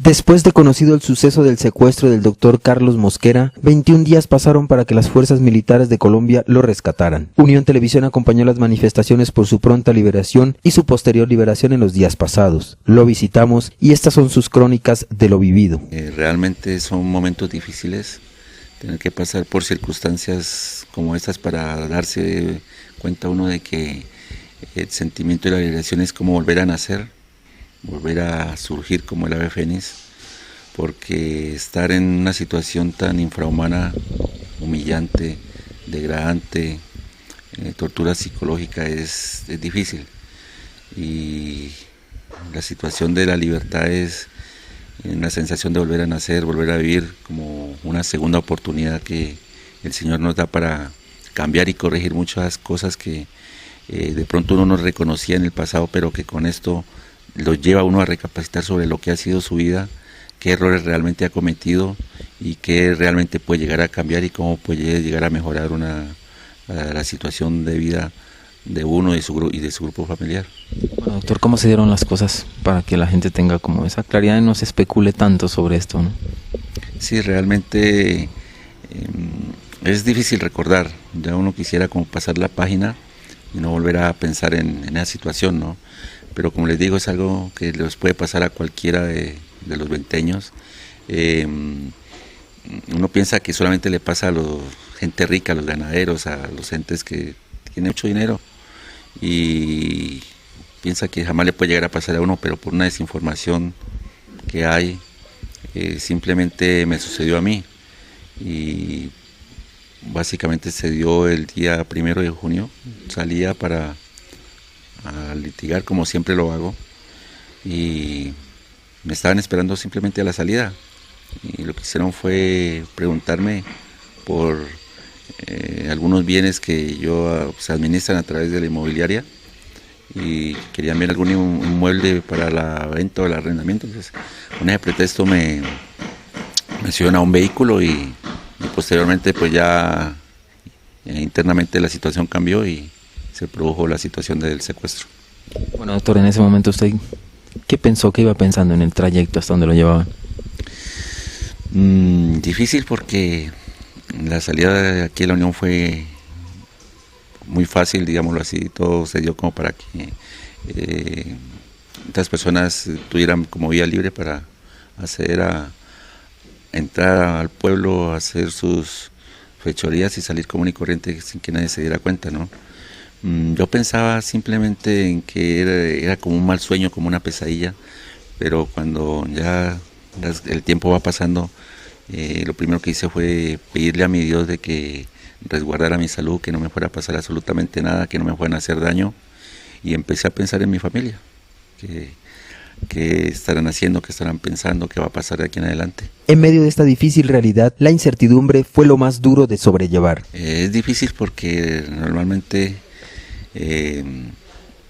Después de conocido el suceso del secuestro del doctor Carlos Mosquera, 21 días pasaron para que las fuerzas militares de Colombia lo rescataran. Unión Televisión acompañó las manifestaciones por su pronta liberación y su posterior liberación en los días pasados. Lo visitamos y estas son sus crónicas de lo vivido. Realmente son momentos difíciles, tener que pasar por circunstancias como estas para darse cuenta uno de que el sentimiento de la liberación es como volver a nacer, volver a surgir como el ave fénix, porque estar en una situación tan infrahumana, humillante, degradante, tortura psicológica es difícil, y la situación de la libertad es una sensación de volver a nacer, volver a vivir como una segunda oportunidad que el Señor nos da para cambiar y corregir muchas cosas que de pronto uno no reconocía en el pasado, pero que con esto lo lleva a uno a recapacitar sobre lo que ha sido su vida, qué errores realmente ha cometido y qué realmente puede llegar a cambiar y cómo puede llegar a mejorar la situación de vida de uno y de su grupo familiar. Bueno, doctor, ¿cómo se dieron las cosas para que la gente tenga como esa claridad y no se especule tanto sobre esto, ¿no? Sí, realmente es difícil recordar, ya uno quisiera como pasar la página y no volver a pensar en esa situación, ¿no? Pero como les digo, es algo que les puede pasar a cualquiera de los venteños. Uno piensa que solamente le pasa a la gente rica, a los ganaderos, a los gentes que tienen mucho dinero, y piensa que jamás le puede llegar a pasar a uno, pero por una desinformación que hay, simplemente me sucedió a mí. Y básicamente se dio el día 1 de junio, salía a litigar como siempre lo hago, y me estaban esperando simplemente a la salida, y lo que hicieron fue preguntarme por algunos bienes que ellos se administran a través de la inmobiliaria, y querían ver algún inmueble para la venta o el arrendamiento. Entonces, con ese pretexto me subieron a un vehículo y posteriormente pues ya internamente la situación cambió y se produjo la situación del secuestro. Bueno, doctor, en ese momento usted, ¿qué pensó, qué iba pensando en el trayecto hasta donde lo llevaban? Difícil, porque la salida de aquí de la Unión fue muy fácil, digámoslo así, todo se dio como para que estas personas tuvieran como vía libre para acceder a entrar al pueblo, a hacer sus fechorías y salir común y corriente sin que nadie se diera cuenta, ¿no? Yo pensaba simplemente en que era como un mal sueño, como una pesadilla, pero cuando ya el tiempo va pasando, lo primero que hice fue pedirle a mi Dios de que resguardara mi salud, que no me fuera a pasar absolutamente nada, que no me fueran a hacer daño, y empecé a pensar en mi familia, qué estarán haciendo, qué estarán pensando, qué va a pasar de aquí en adelante. En medio de esta difícil realidad, la incertidumbre fue lo más duro de sobrellevar. Es difícil porque normalmente en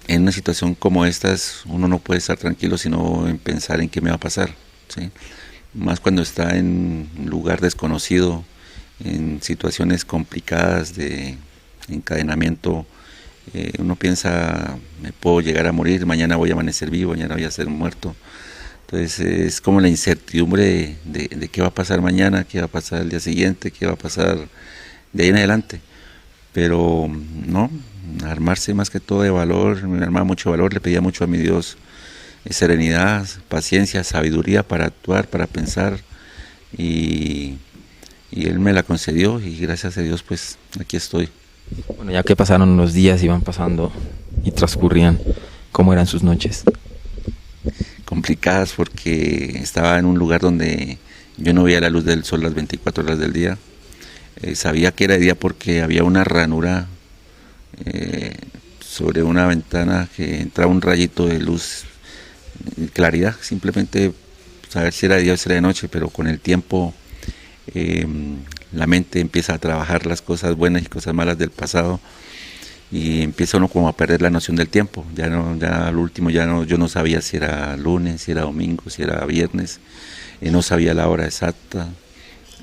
una situación como estas uno no puede estar tranquilo sino en pensar en qué me va a pasar, ¿sí? Más cuando está en un lugar desconocido, en situaciones complicadas de encadenamiento. Uno piensa, me puedo llegar a morir, mañana voy a amanecer vivo, mañana voy a ser muerto. Entonces es como la incertidumbre de qué va a pasar mañana, qué va a pasar el día siguiente, qué va a pasar de ahí en adelante. Pero no, armarse más que todo de valor, me armaba mucho valor, le pedía mucho a mi Dios serenidad, paciencia, sabiduría para actuar, para pensar, y Él me la concedió, y gracias a Dios pues aquí estoy. Bueno, ya que pasaron los días, iban pasando y transcurrían, ¿cómo eran sus noches? Complicadas, porque estaba en un lugar donde yo no veía la luz del sol las 24 horas del día. Sabía que era de día porque había una ranura sobre una ventana que entraba un rayito de luz, claridad, simplemente saber si era de día o si era de noche, pero con el tiempo la mente empieza a trabajar las cosas buenas y cosas malas del pasado, y empieza uno como a perder la noción del tiempo. Ya al último yo no sabía si era lunes, si era domingo, si era viernes, no sabía la hora exacta.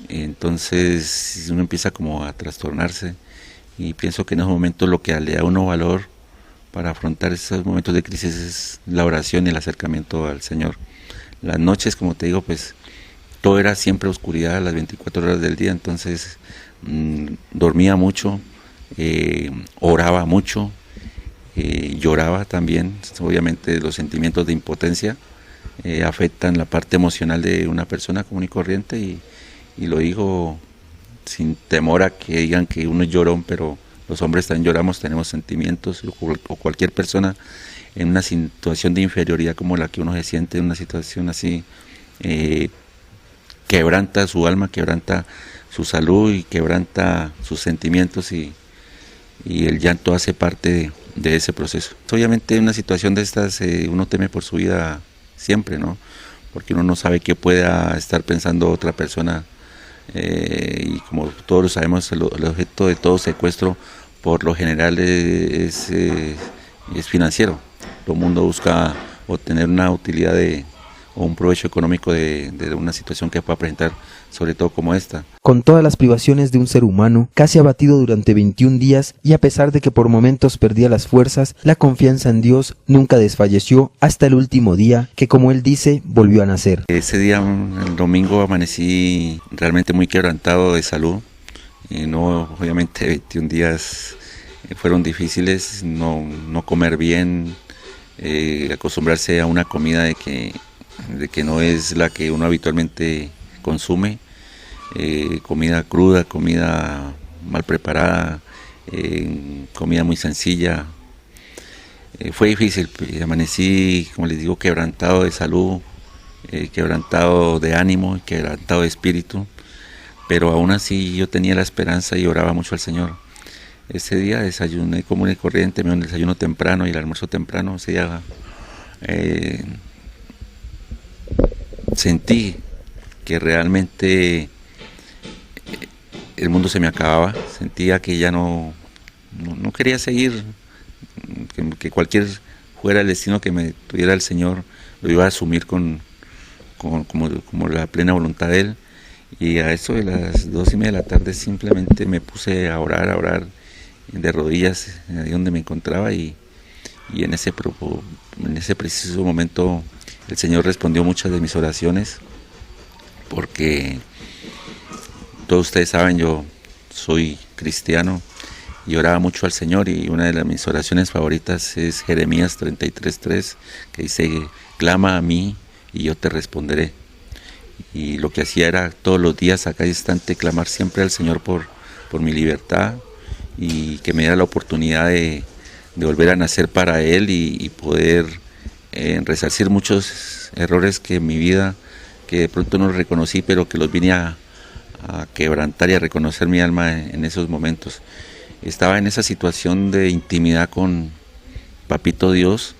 Entonces uno empieza como a trastornarse, y pienso que en esos momentos lo que le da a uno valor para afrontar esos momentos de crisis es la oración y el acercamiento al Señor. Las noches, como te digo, pues todo era siempre oscuridad a las 24 horas del día, entonces dormía mucho, oraba mucho, lloraba también. Obviamente los sentimientos de impotencia afectan la parte emocional de una persona común y corriente, y lo digo sin temor a que digan que uno es llorón, pero los hombres también lloramos, tenemos sentimientos, o cualquier persona en una situación de inferioridad como la que uno se siente, en una situación así, quebranta su alma, quebranta su salud y quebranta sus sentimientos, y el llanto hace parte de ese proceso. Obviamente en una situación de estas uno teme por su vida siempre, ¿no? Porque uno no sabe qué pueda estar pensando otra persona, y como todos lo sabemos, el objeto de todo secuestro por lo general es financiero. Todo el mundo busca obtener una utilidad o un provecho económico de una situación que pueda presentar, sobre todo como esta. Con todas las privaciones de un ser humano, casi abatido durante 21 días, y a pesar de que por momentos perdía las fuerzas, la confianza en Dios nunca desfalleció hasta el último día, que como él dice, volvió a nacer. Ese día, el domingo, amanecí realmente muy quebrantado de salud. No, obviamente 21 días fueron difíciles, no comer bien, acostumbrarse a una comida de que no es la que uno habitualmente consume, comida cruda, comida mal preparada, comida muy sencilla. Fue difícil, amanecí, como les digo, quebrantado de salud, quebrantado de ánimo, quebrantado de espíritu, pero aún así yo tenía la esperanza y oraba mucho al Señor. Ese día desayuné común y corriente, me dio un desayuno temprano y el almuerzo temprano. Ese día sentí que realmente el mundo se me acababa, sentía que ya no quería seguir, que cualquier fuera el destino que me tuviera el Señor, lo iba a asumir como la plena voluntad de Él. Y a eso de las 2:30 de la tarde simplemente me puse a orar de rodillas ahí donde me encontraba, y en ese preciso momento el Señor respondió muchas de mis oraciones, porque todos ustedes saben, yo soy cristiano y oraba mucho al Señor, y una de mis oraciones favoritas es Jeremías 33:3, que dice: clama a mí y yo te responderé. Y lo que hacía era todos los días, a cada instante, clamar siempre al Señor por mi libertad, y que me diera la oportunidad de volver a nacer para Él, y poder resarcir muchos errores que en mi vida, que de pronto no reconocí, pero que los vine a quebrantar y a reconocer mi alma en esos momentos. Estaba en esa situación de intimidad con Papito Dios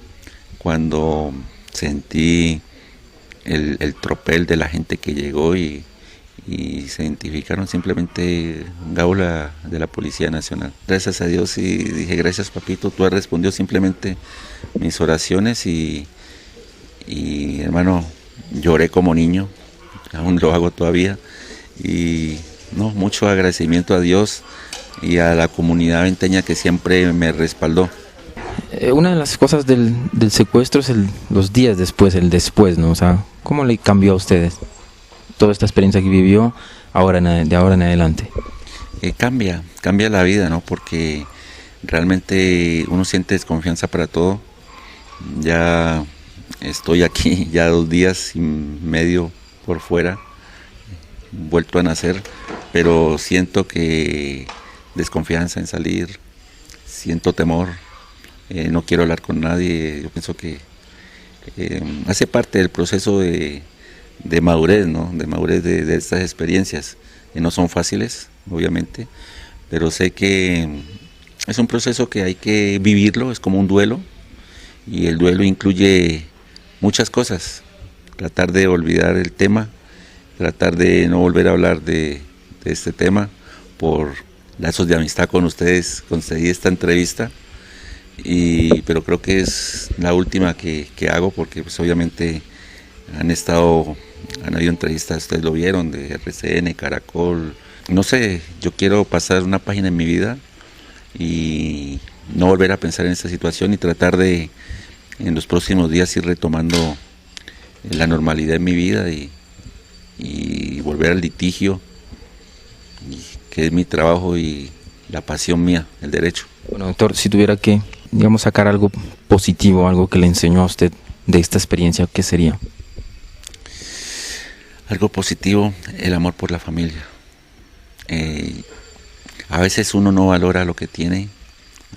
cuando sentí el tropel de la gente que llegó, y se identificaron simplemente Gaula de la Policía Nacional. Gracias a Dios, y dije: gracias, Papito, tú has respondido simplemente mis oraciones, y hermano, lloré como niño, aún lo hago todavía, y mucho agradecimiento a Dios y a la comunidad venteña que siempre me respaldó. Una de las cosas del secuestro es los días después, el después, ¿no? O sea, ¿cómo le cambió a ustedes toda esta experiencia que vivió de ahora en adelante? Cambia la vida, ¿no? Porque realmente uno siente desconfianza para todo. Ya estoy aquí ya 2 días y medio por fuera, vuelto a nacer, pero siento que desconfianza en salir, siento temor, no quiero hablar con nadie. Yo pienso que hace parte del proceso de madurez, ¿no? De madurez de estas experiencias, que no son fáciles, obviamente, pero sé que es un proceso que hay que vivirlo, es como un duelo, y el duelo incluye muchas cosas: tratar de olvidar el tema, tratar de no volver a hablar de este tema. Por lazos de amistad con ustedes conseguí esta entrevista, pero creo que es la última que hago, porque pues obviamente han habido entrevistas, ustedes lo vieron, de RCN, Caracol. No sé, yo quiero pasar una página en mi vida y no volver a pensar en esta situación, y tratar de en los próximos días ir retomando la normalidad en mi vida y volver al litigio, que es mi trabajo y la pasión mía, el derecho. Bueno, doctor, si tuviera que, digamos, sacar algo positivo, algo que le enseñó a usted de esta experiencia, ¿qué sería? Algo positivo, el amor por la familia. A veces uno no valora lo que tiene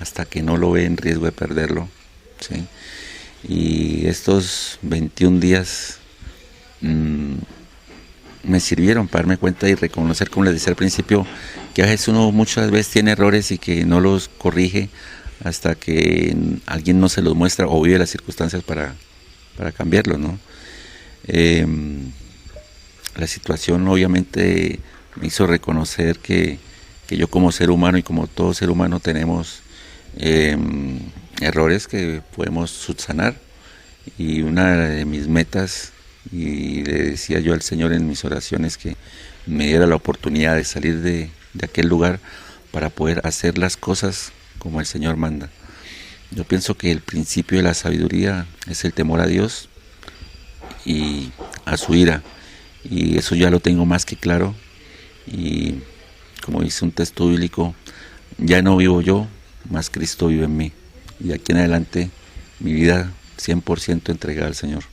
hasta que no lo ve en riesgo de perderlo, ¿sí? Y estos 21 días me sirvieron para darme cuenta y reconocer, como les decía al principio, que a veces uno muchas veces tiene errores y que no los corrige hasta que alguien no se los muestra o vive las circunstancias para cambiarlos, ¿no? La situación obviamente me hizo reconocer que yo como ser humano y como todo ser humano tenemos errores que podemos subsanar, y una de mis metas, y le decía yo al Señor en mis oraciones, que me diera la oportunidad de salir de aquel lugar para poder hacer las cosas como el Señor manda. Yo pienso que el principio de la sabiduría es el temor a Dios y a su ira, y eso ya lo tengo más que claro, y como dice un texto bíblico, ya no vivo yo, mas Cristo vive en mí, y aquí en adelante mi vida 100% entregada al Señor.